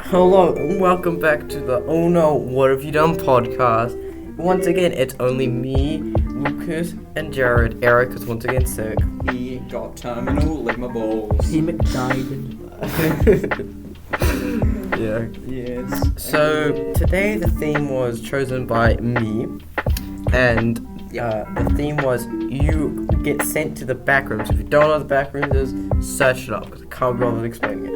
Hello and welcome back to the Oh No, What Have You Done podcast. Once again, it's only me, Lucas, and Jared. Eric is once again sick. He got terminal, lick my balls. He McDied. Yeah. Yes. So, today the theme was chosen by me, and the theme was you get sent to the back rooms. If you don't know what the back rooms is, search it up, because I can't bother explaining it.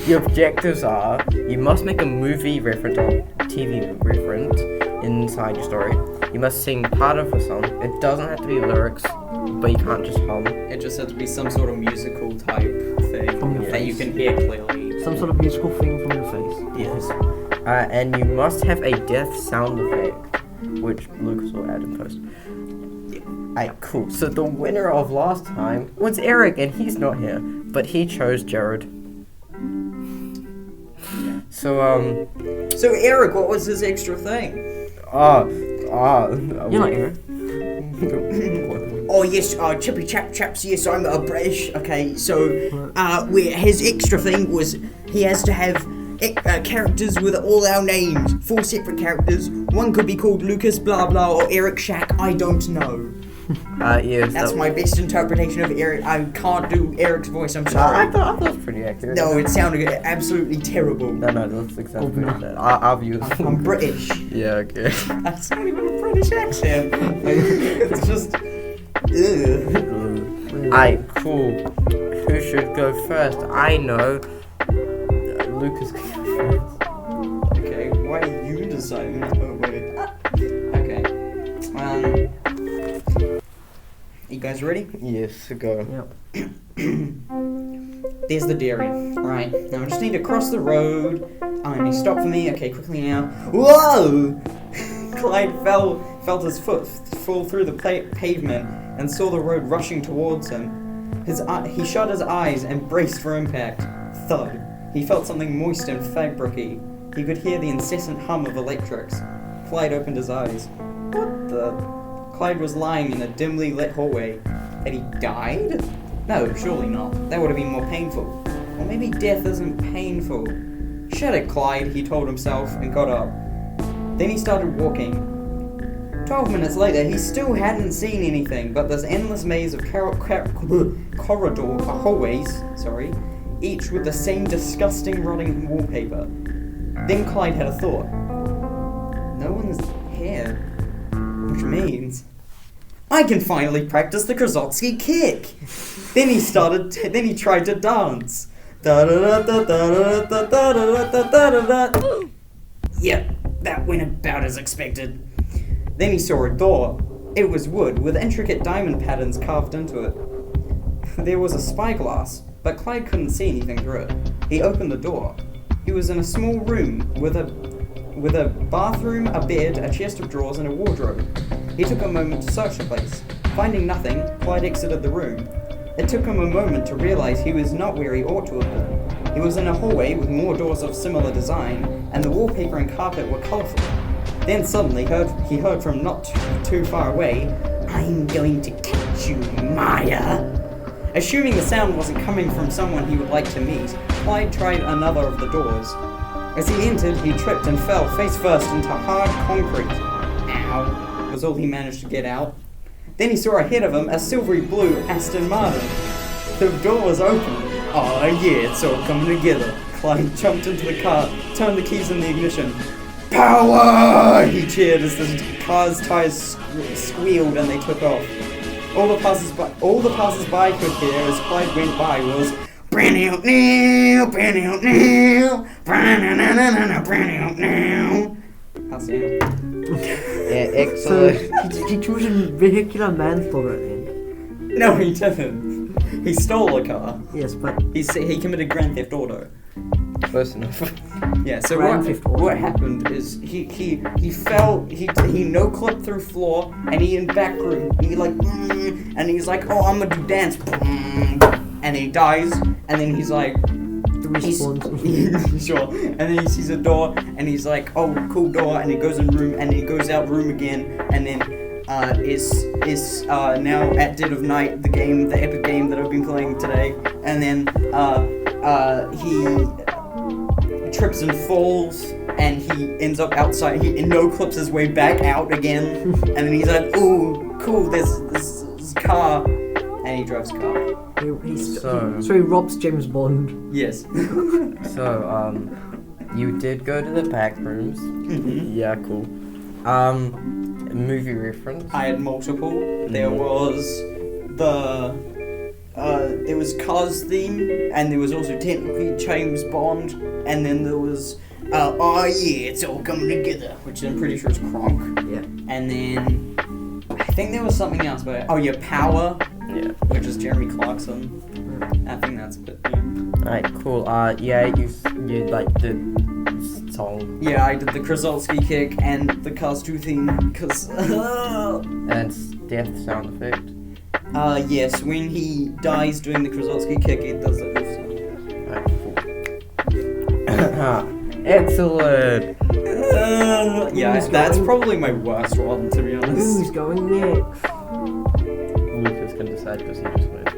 The objectives are, you must make a movie reference or TV reference inside your story. You must sing part of a song. It doesn't have to be lyrics, but you can't just hum. It just has to be some sort of musical type thing From your that you face. can hear clearly. Some sort of musical thing from your face. Yes. And you must have a death sound effect, which Lucas will add in post. Alright, cool. So the winner of last time was Eric, and he's not here, but he chose Jared. So, So Eric, what was his extra thing? You're not Eric. Oh yes, chippy chaps, yes, I'm British. Okay, so where his extra thing was he has to have characters with all our names, 4 separate characters. One could be called Lucas blah blah or Eric Shack, I don't know. yes. That's my best interpretation of Eric. I can't do Eric's voice, I'm I sorry. thought it was pretty accurate. No, it sounded absolutely terrible. No, that's exactly what that. I've used. I'm British. Yeah, okay. That's not even a British accent. It's just Alright, cool. Who should go first? I know. Lucas can go first. Okay, why are you deciding? Oh wait. Okay. You guys ready? Yes, go. Yep. There's the dairy. Right. Now I just need to cross the road. And he stopped for me. Okay, quickly now. Whoa! Clyde felt his foot fall through the pavement and saw the road rushing towards him. He shut his eyes and braced for impact. Thud. He felt something moist and fabricy. He could hear the incessant hum of electrics. Clyde opened his eyes. What the? Clyde was lying in a dimly lit hallway. Had he died? No, surely not. That would have been more painful. Or maybe death isn't painful. Shut it, Clyde, he told himself and got up. Then he started walking. 12 minutes later, he still hadn't seen anything but this endless maze of hallways, each with the same disgusting rotting wallpaper. Then Clyde had a thought. No one's here. Which means I can finally practice the Krasotski kick. Then he tried to dance. Yep, that went about as expected. Then he saw a door. It was wood with intricate diamond patterns carved into it. There was a spyglass, but Clyde couldn't see anything through it. He opened the door. He was in a small room with a bathroom, a bed, a chest of drawers, and a wardrobe. He took a moment to search the place. Finding nothing, Clyde exited the room. It took him a moment to realize he was not where he ought to have been. He was in a hallway with more doors of similar design, and the wallpaper and carpet were colourful. Then suddenly he heard from not too far away, I'm going to catch you, Maya. Assuming the sound wasn't coming from someone he would like to meet, Clyde tried another of the doors. As he entered, he tripped and fell face first into hard concrete. Ow, was all he managed to get out. Then he saw ahead of him a silvery blue Aston Martin. The door was open. Oh yeah, it's all coming together. Clyde jumped into the car, turned the keys in the ignition. Power! He cheered as the car's tires squealed and they took off. All the passers-by could hear as Clyde went by was brand new, brand new, brand new. How's it? Yeah, So excellent. he chose vehicular manslaughter at the end. No, he didn't. He stole a car. Yes, but He committed Grand Theft Auto. Close enough. Yeah. So Grand Theft Auto. what happened is he fell. He no clipped through floor and he in back room. He and he's like, oh, I'm gonna do dance. And he dies. And then he's like. respawns. Sure. And then he sees a door and he's like, oh, cool door, and he goes in room and he goes out room again and then is now at dead of night, the epic game that I've been playing today, and then he trips and falls, and he ends up outside. He no-clips his way back out again, and then he's like, "Ooh, cool, there's this car," and he drives a car. So he robs James Bond. Yes. So, you did go to the back rooms. Mhm. Yeah, cool. Movie reference. I had multiple. There was there was Cars theme, and there was also technically James Bond, and then there was oh yeah, it's all coming together, which I'm pretty sure is Kronk. Yeah. And then I think there was something else, but oh yeah, Power, Yeah. which is Jeremy Clarkson. I think that's it. Yeah. Alright, cool. Yeah, you like the song Yeah, I did the Krasovsky kick and the Cars 2 theme, cause and it's death sound effect. yes, when he dies doing the Krasovsky kick, it does the oof sound. Alright, cool. Excellent. Yeah, Who's that's going- probably my worst one, to be honest. Who's going next? Lucas can decide because he just went.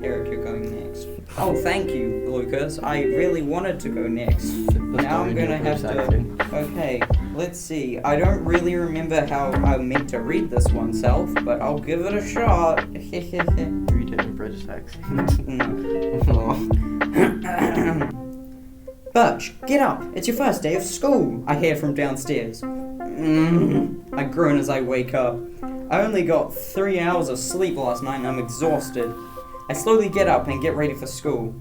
Eric, you're going next. Oh, thank you, Lucas. I really wanted to go next. Now I'm gonna have to. Okay, let's see. I don't really remember how I'm meant to read this one, Self, but I'll give it a shot. Read it in British accent. No. Butch, get up. It's your first day of school, I hear from downstairs. I groan as I wake up. I only got 3 hours of sleep last night and I'm exhausted. I slowly get up and get ready for school.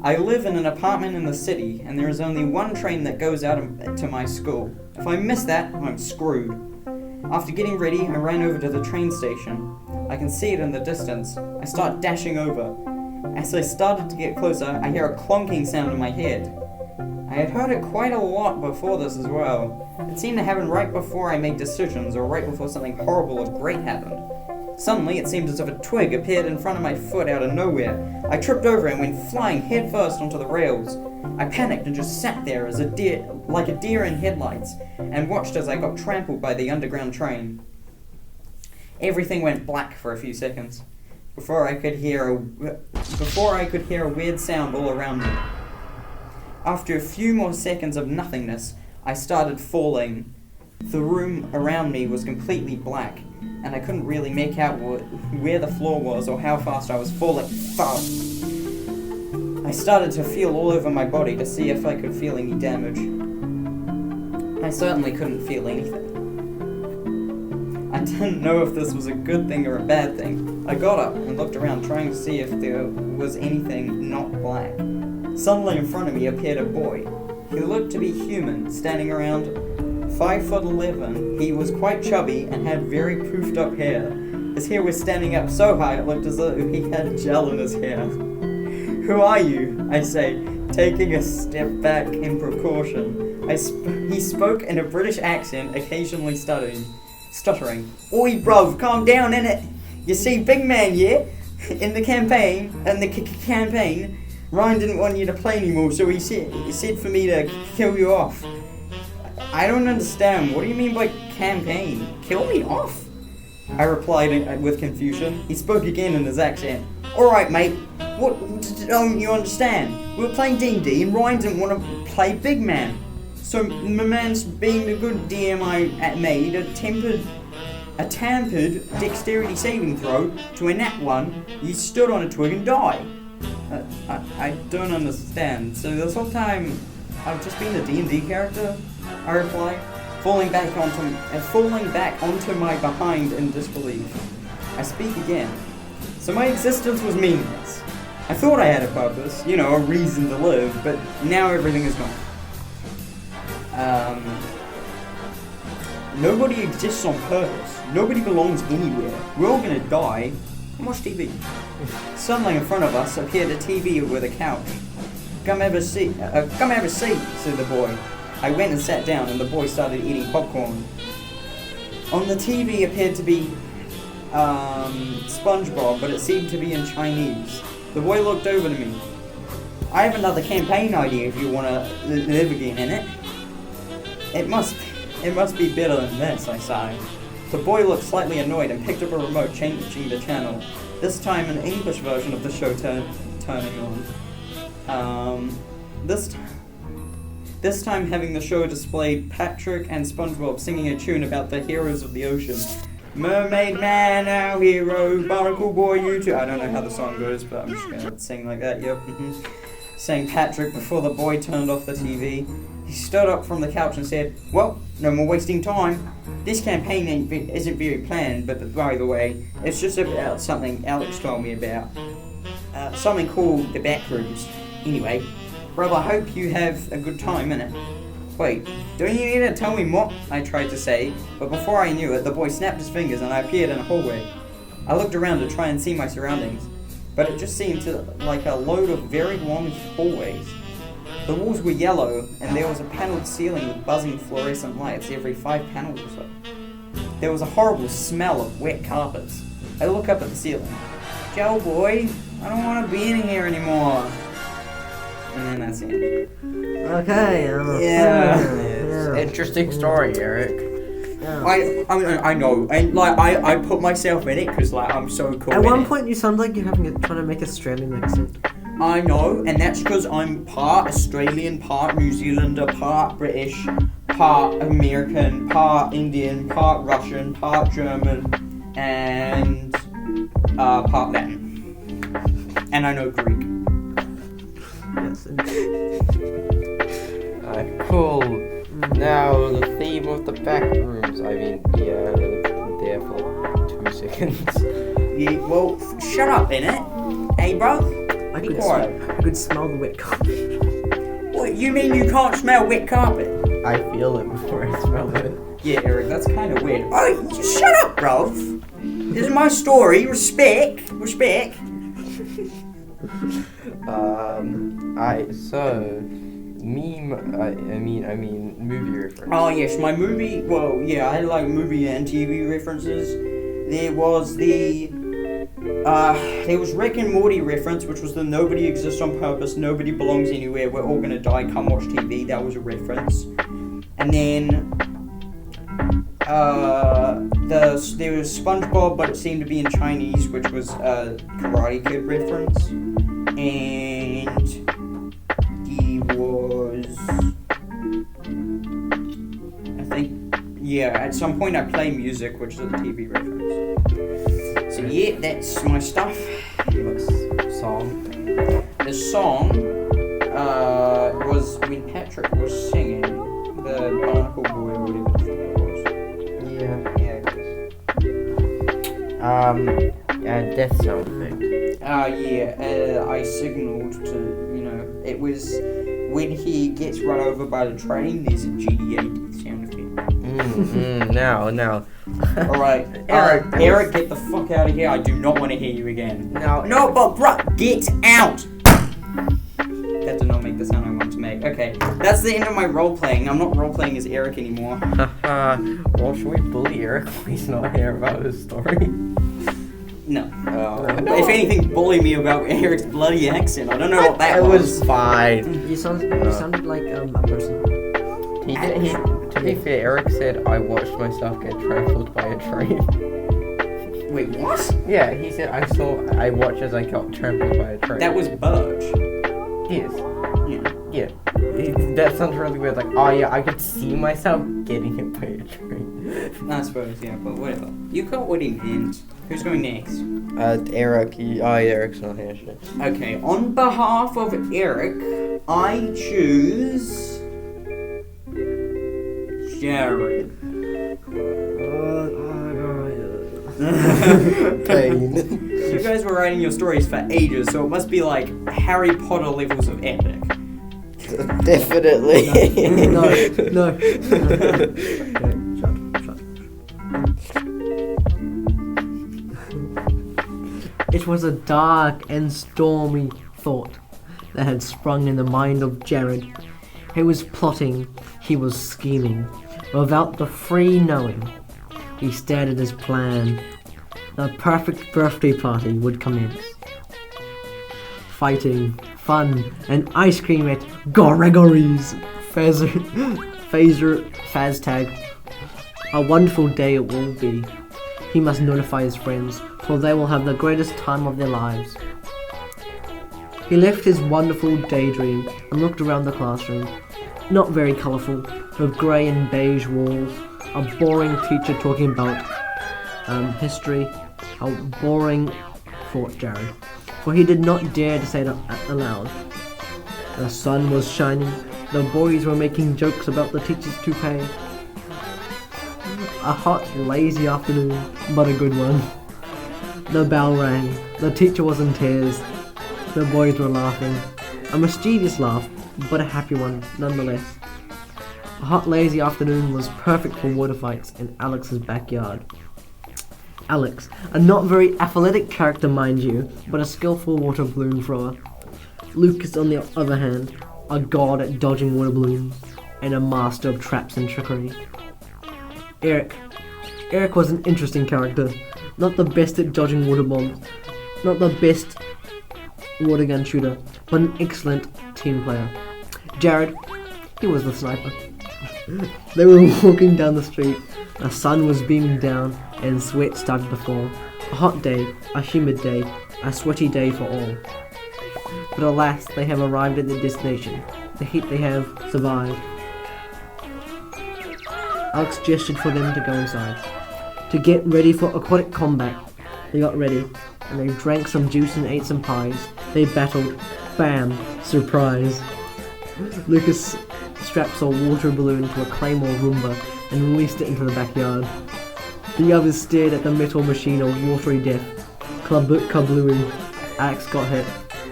I live in an apartment in the city and there is only one train that goes out to my school. If I miss that, I'm screwed. After getting ready, I ran over to the train station. I can see it in the distance. I start dashing over. As I started to get closer, I hear a clonking sound in my head. I had heard it quite a lot before this as well. It seemed to happen right before I made decisions or right before something horrible or great happened. Suddenly, it seemed as if a twig appeared in front of my foot out of nowhere. I tripped over and went flying headfirst onto the rails. I panicked and just sat there as like a deer in headlights, and watched as I got trampled by the underground train. Everything went black for a few seconds, before I could hear a weird sound all around me. After a few more seconds of nothingness, I started falling. The room around me was completely black, and I couldn't really make out where the floor was or how fast I was falling. I started to feel all over my body to see if I could feel any damage. I certainly couldn't feel anything. I didn't know if this was a good thing or a bad thing. I got up and looked around trying to see if there was anything not black. Suddenly in front of me appeared a boy. He looked to be human, standing around 5'11". He was quite chubby and had very poofed up hair. His hair was standing up so high it looked as though he had gel in his hair. "Who are you?" I say, taking a step back in precaution. He spoke in a British accent, occasionally stuttering. "Oi, bruv, calm down, innit? You see, big man, yeah? In the campaign, Ryan didn't want you to play anymore, so he said for me to kill you off." "I don't understand. What do you mean by campaign? Kill me off?" I replied with confusion. He spoke again in his accent. "Alright, mate. What don't you understand? We were playing D&D and Ryan didn't want to play big man. So my man's being the good DM I made, a tampered dexterity saving throw to a nat 1. You stood on a twig and died." I don't understand. So this whole time, I've just been a D&D character? I replied, falling back onto my behind in disbelief. I speak again. So my existence was meaningless. I thought I had a purpose, a reason to live, but now everything is gone. Nobody exists on purpose. Nobody belongs anywhere. We're all gonna die and watch TV. Suddenly in front of us appeared a TV with a couch. Come have a seat, said the boy. I went and sat down and the boy started eating popcorn. On the TV appeared to be SpongeBob, but it seemed to be in Chinese. The boy looked over to me. "I have another campaign idea if you want to live again in it." It must be better than this," I sighed. The boy looked slightly annoyed and picked up a remote, changing the channel. This time an English version of the show turning on. This time having the show displayed Patrick and SpongeBob singing a tune about the heroes of the ocean. Mermaid Man, our hero, Barnacle Boy, you too. I don't know how the song goes, but I'm just gonna sing like that, yep. Sang Patrick before the boy turned off the TV. He stood up from the couch and said, "Well, no more wasting time. This campaign isn't very planned, but by the way, it's just about something Alex told me about. Something called the Backrooms. Anyway, brother, I hope you have a good time in it." "Wait, don't you need to tell me more?" I tried to say, but before I knew it, the boy snapped his fingers and I appeared in a hallway. I looked around to try and see my surroundings, but it just seemed like a load of very long hallways. The walls were yellow, and there was a panelled ceiling with buzzing fluorescent lights every 5 panels or so. There was a horrible smell of wet carpets. I looked up at the ceiling. "Joe boy, I don't want to be in here anymore." And then that's it. Okay. Yeah. Interesting story, Eric. I know, and like I put myself in it because like I'm so cool. At one in it. point, you sound like you're trying to make Australian accent. I know, and that's because I'm part Australian, part New Zealander, part British, part American, part Indian, part Russian, part German, and part Latin. And I know Greek. Yes. Cool. Now the theme of the Backrooms. I mean, yeah, there for 2 seconds. Yeah, well, shut up, innit? Hey, bro. I Be could, quiet. I could smell the wet carpet. What, you mean you can't smell wet carpet? I feel it before I smell it. Yeah, Eric, that's kind of weird. Oh, just shut up, bro. This is my story. Respect. I mean, movie reference. Oh yes, my movie. Well, yeah, I like movie and TV references. There was Rick and Morty reference, which was the nobody exists on purpose, nobody belongs anywhere, we're all gonna die, come watch TV. That was a reference. And then there was SpongeBob, but it seemed to be in Chinese, which was a Karate Kid reference. And he was, I think, yeah, at some point I play music, which is a TV reference. So yeah, that's my stuff. Song. The song was when Patrick was singing the Barnacle Boy or whatever it was. Yeah. Death sound effect. I signalled to, it was when he gets run over by the train, there's a GDA sound effect. Now. Alright, Eric, get the fuck out of here. I do not want to hear you again. No, but bruh, get out! That did not make the sound I wanted to make. Okay, that's the end of my role-playing. I'm not role-playing as Eric anymore. Well, should we bully Eric when he's not here about his story? No. No. If anything, bully me about Eric's bloody accent. I don't know what that It was. was fine. You sounded like a person. To be fair, Eric said I watched myself get trampled by a train. Wait, what? Yeah, he said I watched as I got trampled by a train. That was Burge. Yes. Yeah. Yeah. That sounds really weird. Like, oh yeah, I could see myself getting hit by a train. I suppose, yeah, but whatever. You got what he meant. Who's going next? Eric. Eric's not here. Shit. Okay, on behalf of Eric, I choose Jared. Pain. You guys were writing your stories for ages, so it must be like Harry Potter levels of epic. Definitely. No. Shut. It was a dark and stormy thought that had sprung in the mind of Jared. He was plotting, he was scheming. Without the free knowing, he stared at his plan. The perfect birthday party would commence. Fighting, fun, and ice cream at Gregory's Faztag. A wonderful day it will be. He must notify his friends, for they will have the greatest time of their lives. He left his wonderful daydream and looked around the classroom. Not very colourful, with grey and beige walls. A boring teacher talking about history. How boring, thought Jared, for he did not dare to say it aloud. The sun was shining. The boys were making jokes about the teacher's toupee. A hot, lazy afternoon, but a good one. The bell rang. The teacher was in tears. The boys were laughing. A mischievous laugh, but a happy one nonetheless. A hot, lazy afternoon was perfect for water fights in Alex's backyard. Alex, a not very athletic character mind you, but a skillful water balloon thrower. Lucas, on the other hand, a god at dodging water balloons, and a master of traps and trickery. Eric was an interesting character, not the best at dodging water bombs, not the best water gun shooter, but an excellent team player. Jared, he was the sniper. They were walking down the street. The sun was beaming down and sweat started to fall. A hot day, a humid day, a sweaty day for all. But alas, they have arrived at their destination. The heat they have survived. Alex gestured for them to go inside. To get ready for aquatic combat. They got ready, and they drank some juice and ate some pies. They battled. Bam! Surprise! Lucas strapped a water balloon to a Claymore Roomba and released it into the backyard. The others stared at the metal machine of watery death. Kablooey. Alex got hit,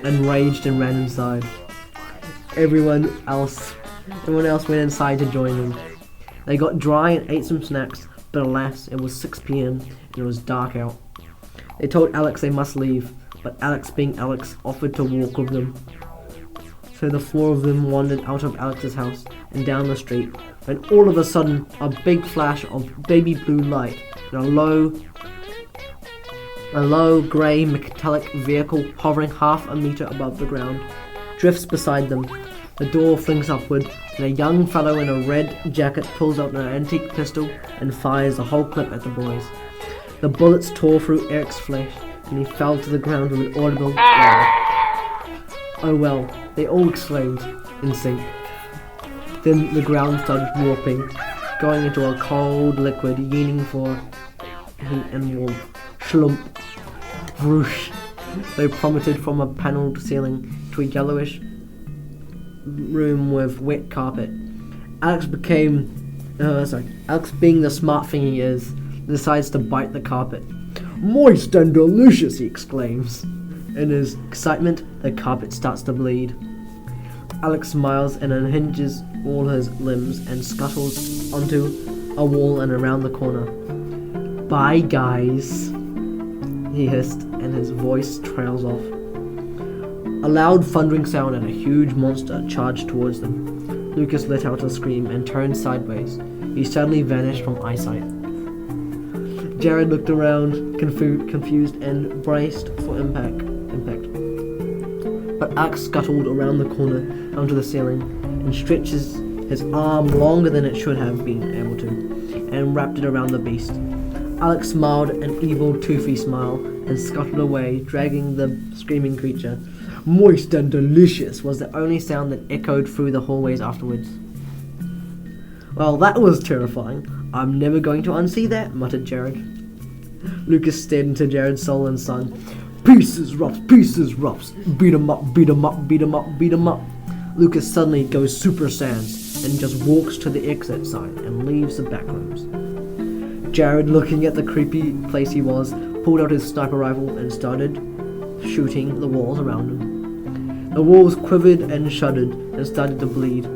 and raged and ran inside. Everyone else went inside to join them. They got dry and ate some snacks, but alas, it was 6 p.m. and it was dark out. They told Alex they must leave, but Alex, being Alex, offered to walk with them. So the 4 of them wandered out of Alex's house and down the street, when all of a sudden a big flash of baby blue light and a low grey metallic vehicle hovering half a metre above the ground drifts beside them. The door flings upward, and a young fellow in a red jacket pulls out an antique pistol and fires a whole clip at the boys. The bullets tore through Eric's flesh, and he fell to the ground with an audible yell. Oh well, they all exclaimed, in sync. Then the ground started warping, going into a cold liquid, yearning for heat and warmth. Schlump. Whoosh. They plummeted from a panelled ceiling to a yellowish room with wet carpet. Alex, being the smart thing he is, decides to bite the carpet. Moist and delicious, he exclaims. In his excitement, the carpet starts to bleed. Alex smiles and unhinges all his limbs and scuttles onto a wall and around the corner. Bye, guys, he hissed, and his voice trails off. A loud thundering sound and a huge monster charged towards them. Lucas let out a scream and turned sideways. He suddenly vanished from eyesight. Jared looked around, confused and braced for impact. But Alex scuttled around the corner onto the ceiling and stretches his arm longer than it should have been able to, and wrapped it around the beast. Alex smiled an evil, toothy smile and scuttled away, dragging the screaming creature. Moist and delicious was the only sound that echoed through the hallways afterwards. Well, that was terrifying. I'm never going to unsee that, muttered Jared. Lucas stared into Jared's soul and son. Pieces, roughs, beat 'em up, beat 'em up, beat 'em up, beat 'em up. Lucas suddenly goes Super Sans and just walks to the exit sign and leaves the back rooms. Jared, looking at the creepy place he was, pulled out his sniper rifle and started shooting the walls around him. The walls quivered and shuddered and started to bleed.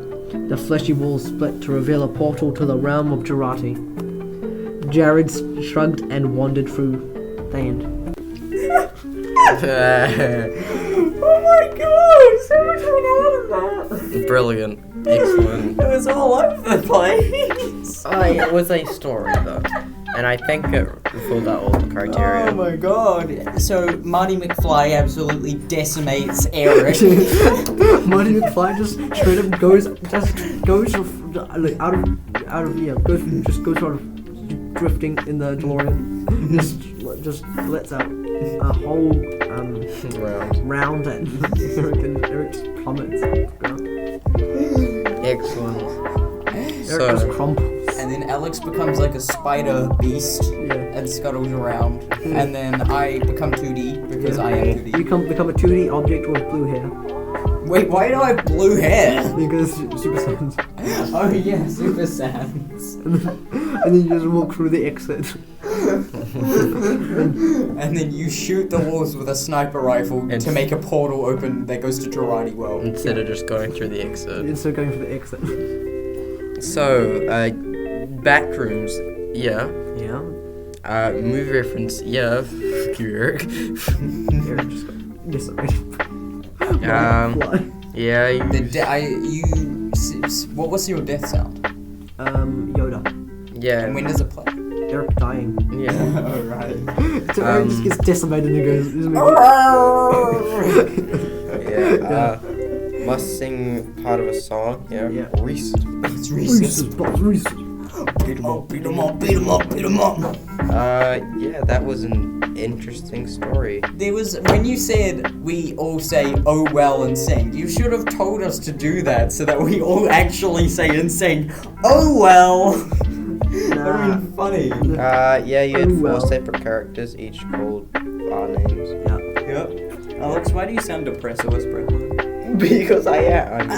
The fleshy walls split to reveal a portal to the realm of Jarati. Jared shrugged and wandered through the end. Oh my god, so much went on in that. Brilliant. Excellent. It was all over the place. It was a story though, and I think it fulfilled out all the criteria. Oh my god. So Marty McFly absolutely decimates Eric. Marty McFly just straight up goes out of drifting in the DeLorean. just lets out a whole round and Eric just plummets to the ground. Excellent. Eric just crumples. And then Alex becomes like a spider beast and scuttles around. And then I become 2D because I am 2D. You become a 2D object with blue hair. Wait, why do I have blue hair? Because Super Saiyans. Oh yeah, Super Saiyans. And then you just walk through the exit. And then you shoot the walls with a sniper rifle to make a portal open that goes to Girardi World. Instead of just going through the exit. Instead of going for the exit. So, back rooms, yeah. Yeah. Movie reference, yeah. Fuck you, Eric. Eric just got decimated. Yeah. What was your death sound? Yoda. Yeah. And when does it play? Eric dying. Yeah. Oh, right. So Eric just gets decimated and he goes, Yeah. Must sing part of a song. Yeah. Reese. It's Reese's. Reese's. Beat 'em up, beat 'em up, beat 'em up, beat 'em up. Yeah, that was an interesting story. There was, when you said we all say oh well and sing, you should have told us to do that so that we all actually say and sing oh well. That would have been funny. Yeah, you had Oh, 4 well. separate characters, each called our names. Yeah. Yep. Alex, why do you sound depressed or whisper? Because I am.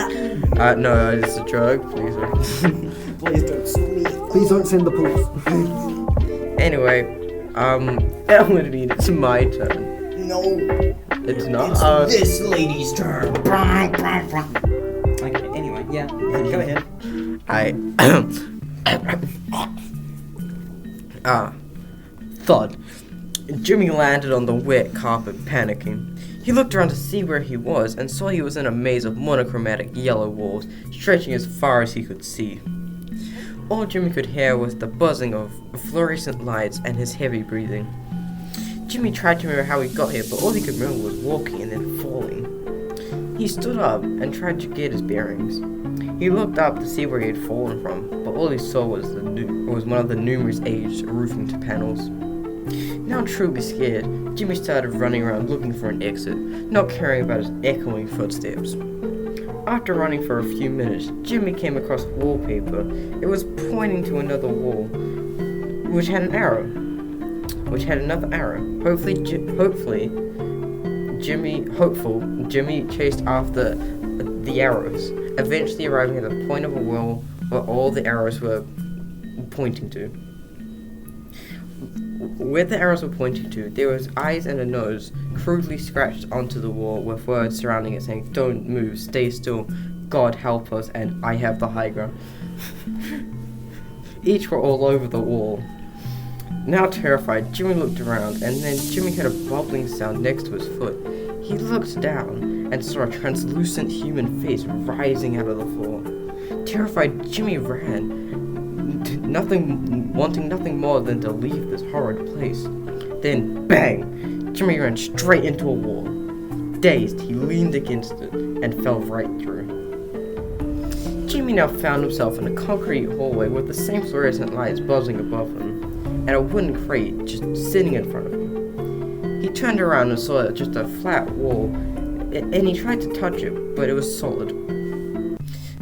No, it's a joke, please. Please don't sue me. Please don't send the police. Anyway, Melody, it's my turn. No, It's not. it's this lady's turn. Okay, anyway, yeah. Go ahead. Thud. Jimmy landed on the wet carpet, panicking. He looked around to see where he was and saw he was in a maze of monochromatic yellow walls, stretching as far as he could see. All Jimmy could hear was the buzzing of fluorescent lights and his heavy breathing. Jimmy tried to remember how he got here, but all he could remember was walking and then falling. He stood up and tried to get his bearings. He looked up to see where he had fallen from, but all he saw was one of the numerous aged roofing panels. Now truly scared, Jimmy started running around looking for an exit, not caring about his echoing footsteps. After running for a few minutes, Jimmy came across wallpaper. It was pointing to another wall, which had another arrow. Jimmy chased after the arrows, eventually arriving at the point of a wall where all the arrows were pointing to. Where the arrows were pointing to, there was eyes and a nose crudely scratched onto the wall with words surrounding it saying, "Don't move, stay still, God help us, and I have the high ground." Each were all over the wall. Now terrified, Jimmy looked around, and then Jimmy heard a bubbling sound next to his foot. He looked down and saw a translucent human face rising out of the floor. Terrified, Jimmy ran, wanting nothing more than to leave this horrid place. Then, bang! Jimmy ran straight into a wall. Dazed, he leaned against it and fell right through. Jimmy now found himself in a concrete hallway with the same fluorescent lights buzzing above him, and a wooden crate just sitting in front of him. He turned around and saw just a flat wall, and he tried to touch it, but it was solid.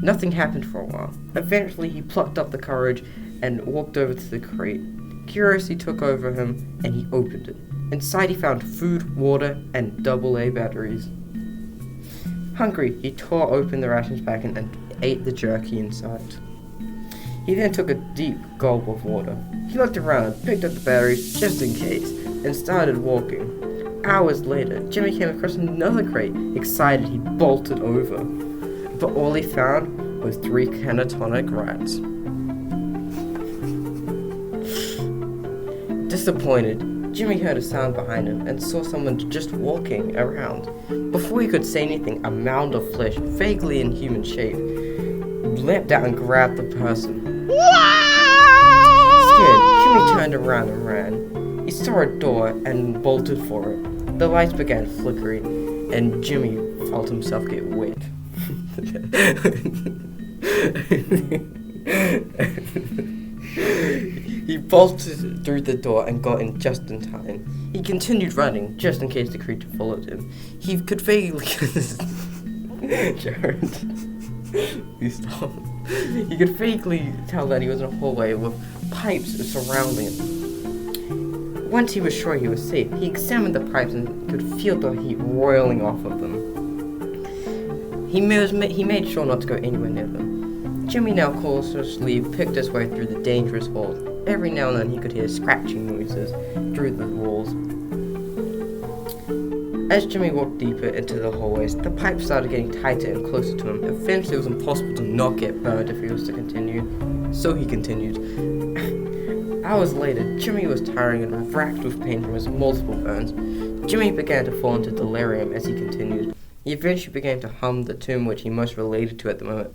Nothing happened for a while. Eventually, he plucked up the courage and walked over to the crate. Curiosity took over him, and he opened it. Inside, he found food, water, and AA batteries. Hungry, he tore open the rations packet and ate the jerky inside. He then took a deep gulp of water. He looked around and picked up the batteries just in case, and started walking. Hours later, Jimmy came across another crate. Excited, he bolted over. But all he found was 3 catatonic rats. Disappointed, Jimmy heard a sound behind him and saw someone just walking around. Before he could say anything, a mound of flesh, vaguely in human shape, leapt out and grabbed the person. Scared, Jimmy turned around and ran. He saw a door and bolted for it. The lights began flickering, and Jimmy felt himself get wet. He bolted through the door and got in just in time. He continued running, just in case the creature followed him. He could vaguely... Jared, please stop. He could vaguely tell that he was in a hallway with pipes surrounding him. Once he was sure he was safe, he examined the pipes and could feel the heat roiling off of them. He made sure not to go anywhere near them. Jimmy now cautiously picked his way through the dangerous halls. Every now and then he could hear scratching noises through the walls. As Jimmy walked deeper into the hallways, the pipes started getting tighter and closer to him. Eventually it was impossible to not get burned if he was to continue. So he continued. Hours later, Jimmy was tiring and racked with pain from his multiple burns. Jimmy began to fall into delirium as he continued. He eventually began to hum the tune which he most related to at the moment.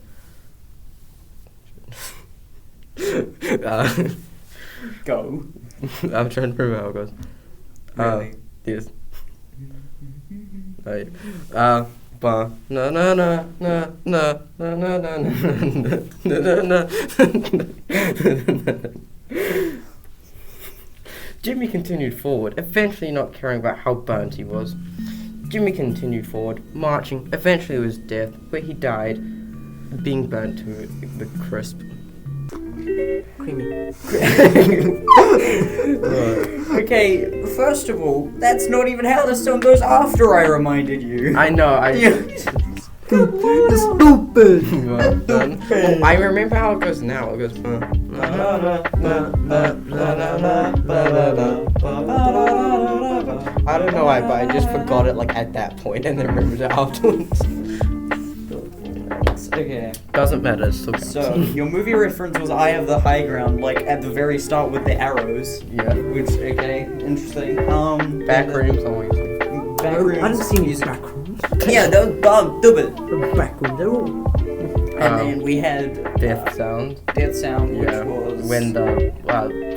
Go. I'm trying to remember how it goes. Really? Yes. Right. Ba na na na na na na na na na na. Jimmy continued forward, eventually not caring about how burnt he was. Jimmy continued forward, marching, eventually to his death, where he died, being burnt to the crisp. Creamy. Okay, first of all, that's not even how the song goes after I reminded you. I know, Stupid! Well done. Oh, I remember how it goes now. It goes. I don't know why, but I just forgot it like at that point and then remembered it afterwards. Okay. Doesn't matter. It still counts. So, your movie reference was Eye of the High Ground, like at the very start with the arrows. Yeah. Which, okay, interesting. Backrooms, obviously. Backrooms. I didn't see any music. backrooms. Yeah, that was stupid. The backrooms, they're all... And then we had Death sound. Death Sound, which Yeah. was When the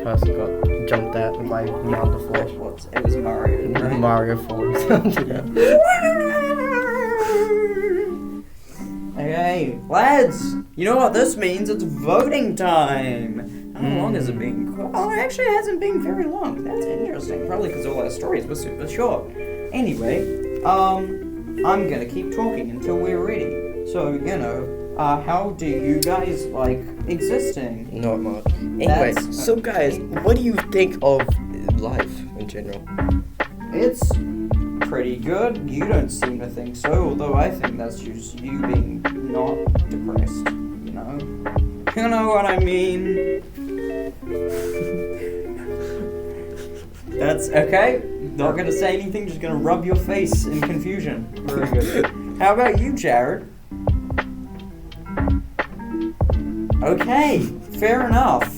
person got jumped at by Neanderthal. it was Mario. Right? Mario falling sound. Yeah. Okay, lads, you know what this means? It's voting time. How long has it been? Oh, it actually hasn't been very long. That's interesting. Probably because all our stories were super short. Anyway, I'm gonna keep talking until we're ready. So, how do you guys like existing? Not much. Anyway, That's- so guys, what do you think of life in general? It's pretty good. You don't seem to think so, although I think that's just you being not depressed, you know? You know what I mean? That's okay. Not gonna say anything, just gonna rub your face in confusion. Very good. How about you, Jared? Okay, fair enough.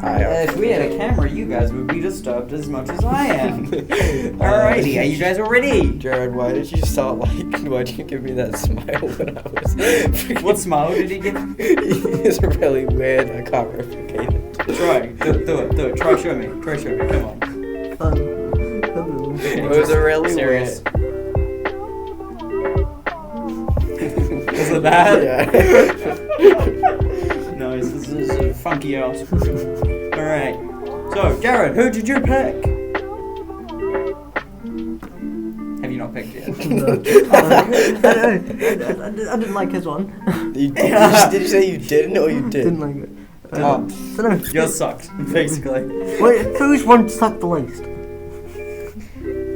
If we had a camera, you guys would be disturbed as much as I am. Alrighty, are you guys all ready? Jared, why did you why did you give me that smile when I was... What smile did he give? It's really weird, I can't replicate it. Try, do it. Try show me, come on. It was a really Serious. weird... Was it bad? Yeah. Nice, this is a funky ass. Alright, so Jared, who did you pick? Have you not picked yet? I didn't like his one. Did you say you didn't or you did? Didn't like it. Oh. Dunno. Yours sucked, basically. Wait, whose one sucked the least?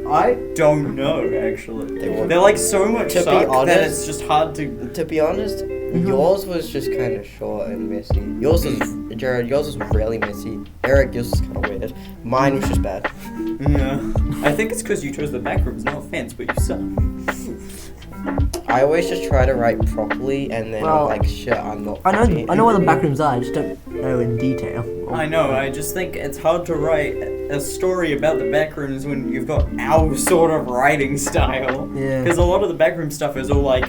I don't know, actually. They're like so much To be suck that honest- it's just hard to... To be honest, yours was just kind of short and messy. Yours was, Jared, yours was really messy. Eric, yours was kind of weird. Mine was just bad. Yeah. I think it's because you chose the back rooms, no offense, but you suck. I always just try to write properly and then Well, I'm like, shit, I'm not I funny. know where the backrooms are, I just don't know in detail. I know, I just think it's hard to write a story about the backrooms when you've got our sort of writing style. Yeah. Because a lot of the backroom stuff is all like,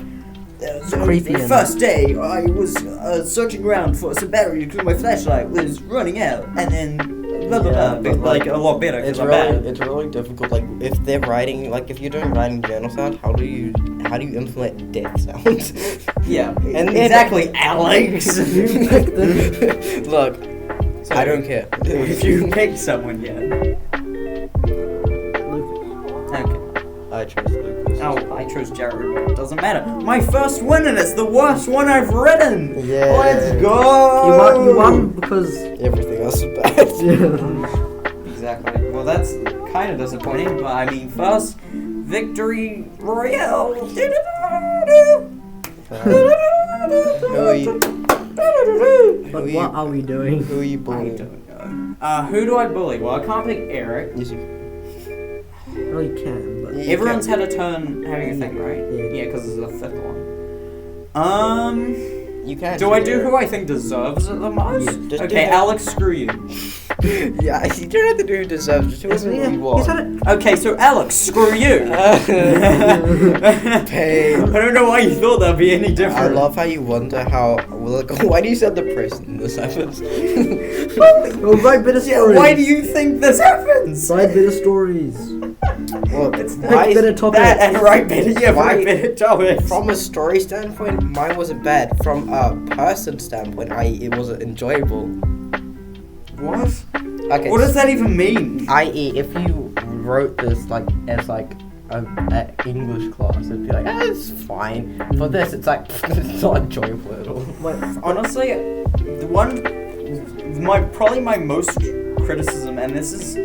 creepy the and- first day I was searching around for some battery because my flashlight was running out, and then blah blah Yeah, blah, but, like a lot better because It's I'm really, bad. it's really difficult. Like if they're writing, like if you're doing writing journal sound, how do you implement death sounds? Yeah, And exactly, Alex. Look, So, I don't care. If you picked someone yet. Lucas. Okay. I chose Lucas. Oh, I chose Jared. It doesn't matter. My first win, and it's the worst one I've written. Yeah. Let's go. You won because. Everything else is bad. Exactly. Well, that's kind of disappointing, but I mean, first victory royale. Who are you? But Who what are we doing? Who are you I bullying? don't know. Who do I bully? Well, I can't pick Eric. You see- Well, you can, but. You Everyone's can- had a turn having a thing, right? Yeah. Yeah, because it's the fifth one. You can. Do I do who I think deserves it the most? Yeah, just do Okay, that. Alex, screw you. Yeah, you don't have to do who deserves. Just do Yes, whoever yeah, you you want. said it. Okay, so Alex, screw you. Pain. I don't know why you thought that'd be any I different. love how you wonder how. Well, like, why do you sound depressed when this happens? Oh, write better Yeah, stories. why do you think this happens? Write better stories. Well, It's why- better topics. That and right better, yeah, Why- right better topics. From a story standpoint, mine wasn't bad. From a person standpoint, it wasn't enjoyable. What? Okay. What does that even mean? I.e., if you wrote this like as like a English class, it'd be like, it's fine. For this, it's like it's not enjoyable at all. Honestly, the one, probably my most criticism, and this is,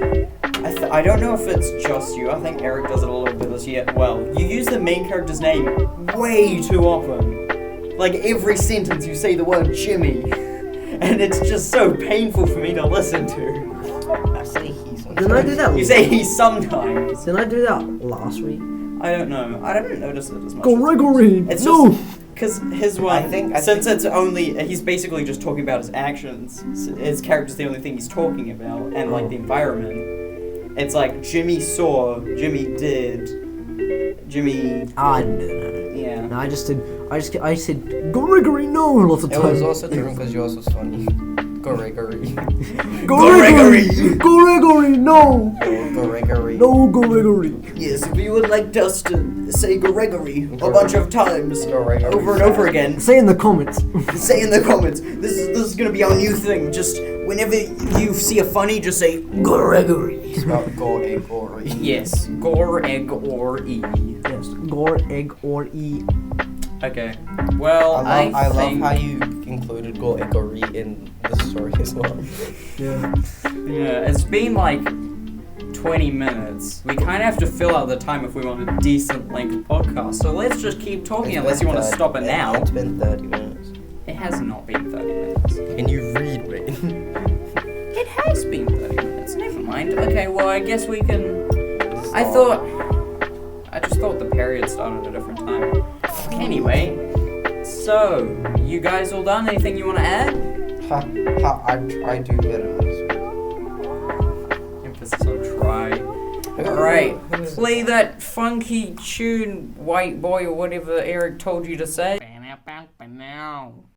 I don't know if it's just you. I think Eric does it a little bit this year. Well, you use the main character's name way too often. Like every sentence, you say the word Jimmy, and it's just so painful for me to listen to. I say he's. Didn't I do that? You say he sometimes. Didn't I do that last week? I don't know. I didn't notice it as much. Gregory. It's No. just because his one. I think since it's only he's basically just talking about his actions. His character's the only thing he's talking about, and like the environment. It's like Jimmy saw, Jimmy did, Jimmy. I didn't do that. Yeah. No, I said Gregory. No, lots of It times. was also different because yours was funny. Gregory. Gregory. Gregory. No. Gregory. No, Gregory. Yes, if you would like us to say Gregory a bunch of times, Gregory. over and over again, Say in the comments. say in the comments. This is gonna be our new thing. Just whenever you see a funny, just say Gregory. It's about Gory. Yes, gore, egg, or e. Yes, gore, egg, or e. Okay. Well, I love think, how you included Gory in the story as well. Yeah. Yeah, it's been like 20 minutes. We kind of have to fill out the time if we want a decent length podcast. So let's just keep talking unless you want to stop it now. It's been 30 minutes. It has not been 30 minutes. Can you read me? It has been 30 minutes. Never mind. Okay, well, I guess we can. I just thought the period started at a different time. Anyway, so you guys all done? Anything you want to add? I do better this week. Emphasis on try. Alright, play that funky tune, white boy, or whatever Eric told you to say.